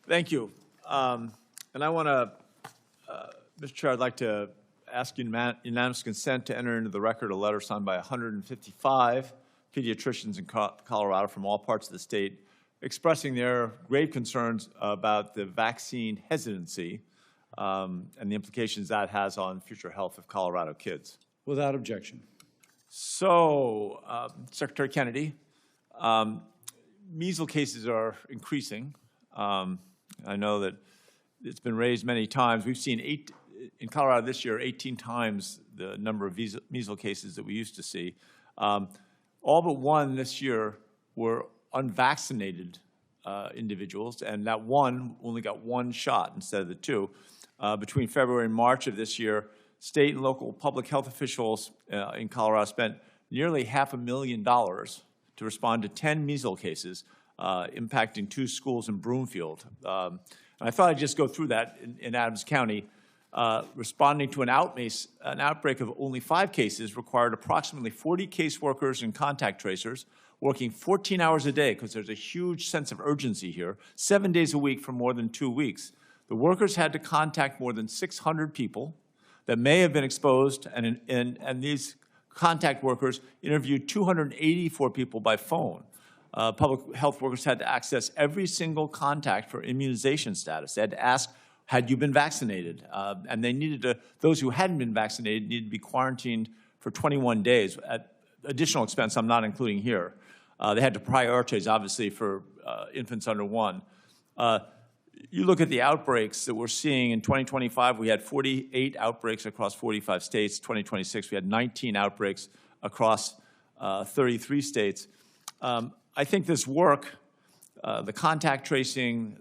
Thank you. And I want to, Mr. Chair, I'd like to ask unanimous consent to enter into the record a letter signed by 155 pediatricians in Colorado from all parts of the state expressing their grave concerns about the vaccine hesitancy and the implications that has on future health of Colorado kids. Without objection. So, Secretary Kennedy, measles cases are increasing. I know that it's been raised many times. We've seen in Colorado this year, 18 times the number of measles cases that we used to see. All but one this year were unvaccinated individuals, and that one only got one shot instead of the two. Between February and March of this year, state and local public health officials in Colorado spent nearly $500,000 to respond to 10 measles cases impacting 2 schools in Broomfield. And I thought I'd just go through that in Adams County. Responding to an outbreak of only 5 cases required approximately 40 caseworkers and contact tracers working 14 hours a day, because there's a huge sense of urgency here, 7 days a week for more than 2 weeks. The workers had to contact more than 600 people that may have been exposed, and these contact workers interviewed 284 people by phone. Public health workers had to access every single contact for immunization status. They had to ask, had you been vaccinated? And they needed to, those who hadn't been vaccinated needed to be quarantined for 21 days at additional expense I'm not including here. They had to prioritize, obviously, for infants under 1. You look at the outbreaks that we're seeing in 2025, we had 48 outbreaks across 45 states. 2026, we had 19 outbreaks across 33 states. I think this work, the contact tracing,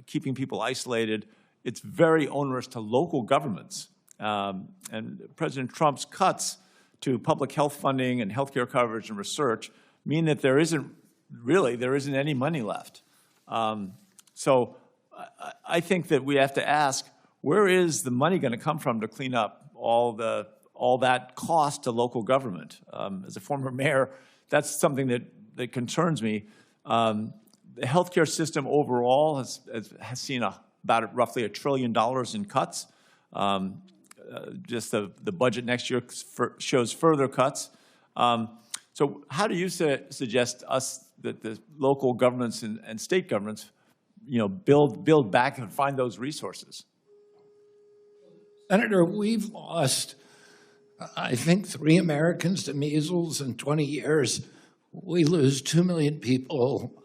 keeping people isolated, it's very onerous to local governments. And President Trump's cuts to public health funding and healthcare coverage and research mean that there isn't any money left. So I think that we have to ask, where is the money going to come from to clean up all that cost to local government? As a former mayor, that's something that concerns me. The healthcare system overall has seen about roughly $1 trillion in cuts. Just the budget next year shows further cuts. So how do you suggest us that the local governments and state governments, build back and find those resources? Senator, we've lost, I think, 3 Americans to measles in 20 years. We lose 2 million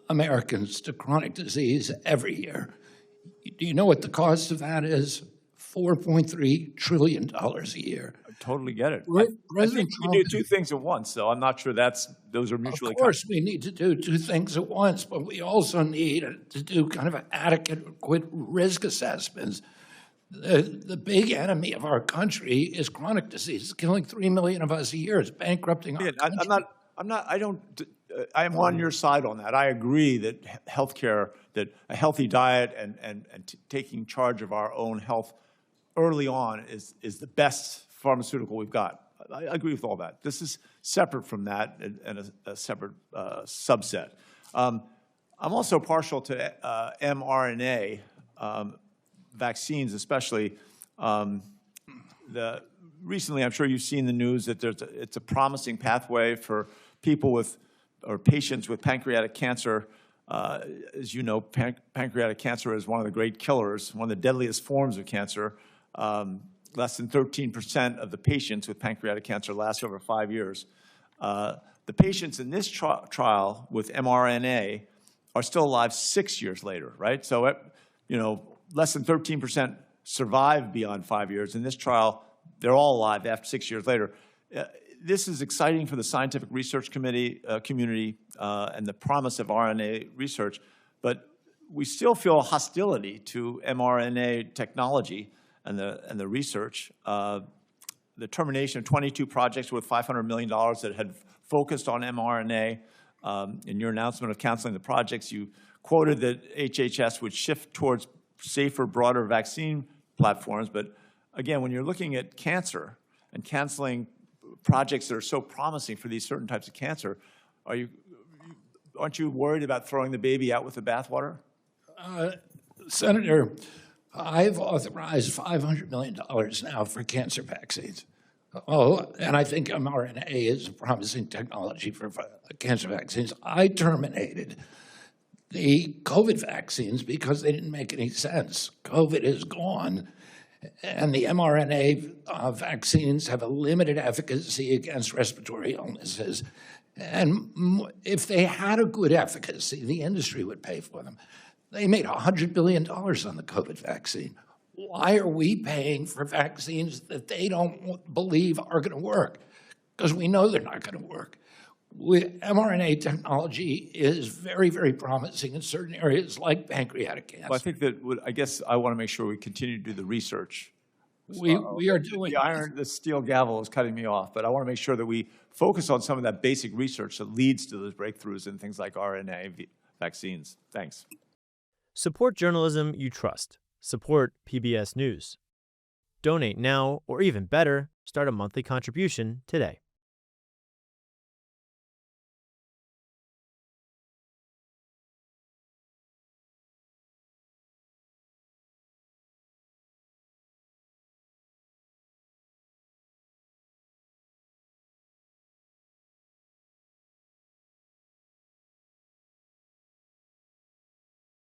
Americans to chronic disease every year. Do you know what the cost of that is? $4.3 trillion a year. I totally get it. I think we do 2 things at once, so I'm not sure those are mutually. Of course, we need to do 2 things at once, but we also need to do kind of adequate risk assessments. The big enemy of our country is chronic disease. It's killing 3 million of us a year. It's bankrupting our country. I am on your side on that. I agree that healthcare, that a healthy diet and taking charge of our own health early on is the best pharmaceutical we've got. I agree with all that. This is separate from that and a separate subset. I'm also partial to mRNA vaccines, especially. Recently, I'm sure you've seen the news that it's a promising pathway for people or patients with pancreatic cancer. As you know, pancreatic cancer is one of the great killers, one of the deadliest forms of cancer. Less than 13% of the patients with pancreatic cancer last over 5 years. The patients in this trial with mRNA are still alive 6 years later, right? So, less than 13% survive beyond 5 years. In this trial, they're all alive after 6 years later. This is exciting for the scientific research community and the promise of RNA research, but we still feel hostility to mRNA technology and the research. The termination of 22 projects worth $500 million that had focused on mRNA. In your announcement of canceling the projects, you quoted that HHS would shift towards safer, broader vaccine platforms. But again, when you're looking at cancer and canceling projects that are so promising for these certain types of cancer, aren't you worried about throwing the baby out with the bathwater? Senator, I've authorized $500 million now for cancer vaccines. Oh, and I think mRNA is a promising technology for cancer vaccines. I terminated the COVID vaccines because they didn't make any sense. COVID is gone, and the mRNA vaccines have a limited efficacy against respiratory illnesses. And if they had a good efficacy, the industry would pay for them. They made $100 billion on the COVID vaccine. Why are we paying for vaccines that they don't believe are going to work? Because we know they're not going to work. mRNA technology is very, very promising in certain areas like pancreatic cancer. Well, I think that I guess I want to make sure we continue to do the research. We are doing The steel gavel is cutting me off, but I want to make sure that we focus on some of that basic research that leads to those breakthroughs in things like RNA vaccines. Thanks. Support journalism you trust. Support PBS News. Donate now, or even better, start a monthly contribution today.